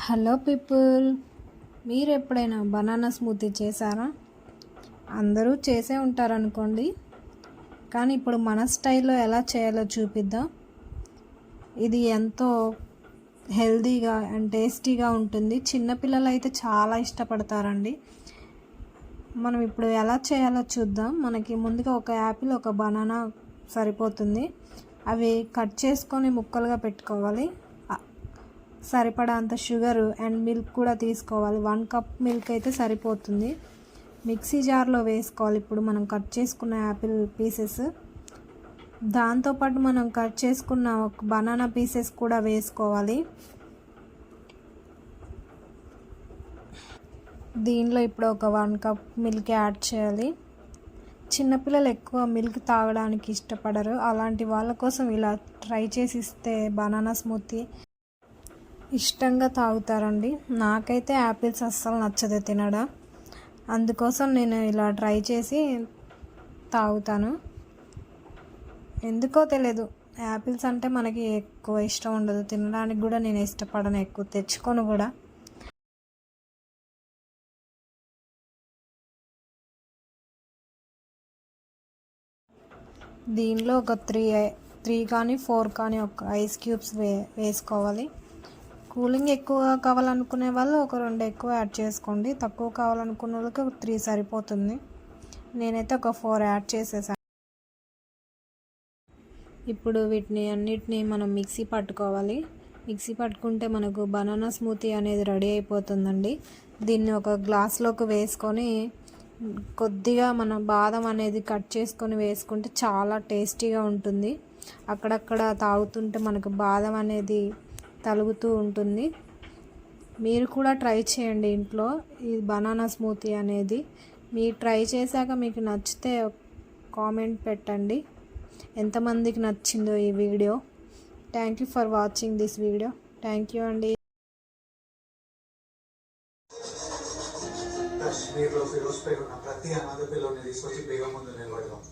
Hello people, మీరు ఎప్పుడైనా banana smoothie చేశారా? అందరూ చేసే ఉంటారనుకోండి, కానీ ఇప్పుడు మన స్టైల్లో ఎలా చేయాలో చూపిద్దాం. ఇది ఎంతో హెల్తీగా అండ్ టేస్టీగా ఉంటుంది. చిన్నపిల్లలు అయితే చాలా ఇష్టపడతారండి. మనం ఇప్పుడు ఎలా చేయాలో చూద్దాం. మనకి ముందుగా ఒక యాపిల్, ఒక బనానా సరిపోతుంది. అవి కట్ చేసుకొని ముక్కలుగా పెట్టుకోవాలి. సరిపడా అంత షుగరు అండ్ మిల్క్ కూడా తీసుకోవాలి. 1 కప్ మిల్క్ అయితే సరిపోతుంది. మిక్సీ జార్లో వేసుకోవాలి ఇప్పుడు మనం కట్ చేసుకున్న యాపిల్ పీసెస్. దాంతోపాటు మనం కట్ చేసుకున్న ఒక బనానా పీసెస్ కూడా వేసుకోవాలి. దీనిలో ఇప్పుడు ఒక 1 కప్ మిల్క్ యాడ్ చేయాలి. చిన్నపిల్లలు ఎక్కువ మిల్క్ తాగడానికి ఇష్టపడరు. అలాంటి వాళ్ళ కోసం ఇలా ట్రై చేసి ఇస్తే బనానా స్మూతీ ఇష్టంగా తాగుతారండి. నాకైతే యాపిల్స్ అస్సలు నచ్చదు తినడం. అందుకోసం నేను ఇలా ట్రై చేసి తాగుతాను. ఎందుకో తెలియదు, యాపిల్స్ అంటే మనకి ఎక్కువ ఇష్టం ఉండదు. తినడానికి కూడా నేను ఇష్టపడను, ఎక్కువ తెచ్చుకొని కూడా. దీనిలో ఒక త్రీ కానీ 4 కానీ ఒక ఐస్ క్యూబ్స్ వేసుకోవాలి. కూలింగ్ ఎక్కువ కావాలనుకునే వాళ్ళు ఒక 2 ఎక్కువ యాడ్ చేసుకోండి. తక్కువ కావాలనుకునే వాళ్ళకి ఒక 3 సరిపోతుంది. నేనైతే ఒక 4 యాడ్ చేసేసాను. ఇప్పుడు వీటిని అన్నిటినీ మనం మిక్సీ పట్టుకోవాలి. మిక్సీ పట్టుకుంటే మనకు బనానా స్మూతీ అనేది రెడీ అయిపోతుందండి. దీన్ని ఒక గ్లాస్లోకి వేసుకొని కొద్దిగా మన బాదం అనేది కట్ చేసుకొని వేసుకుంటే చాలా టేస్టీగా ఉంటుంది. అక్కడక్కడ తాగుతుంటే మనకు బాదం అనేది తలుగుతూ ఉంటుంది. మీరు కూడా ట్రై చేయండి ఇంట్లో ఈ బనానా స్మూతీ అనేది. మీరు ట్రై చేశాక మీకు నచ్చితే కామెంట్ పెట్టండి ఎంతమందికి నచ్చిందో ఈ video. Thank you for watching this video. Thank you అండి. కాశ్మీర్లో ఫిరోజ్ పై ఉన్న ప్రతి అనాథ పిల్లని తీసుకొచ్చి బేగం ముందు నిలబడదాం.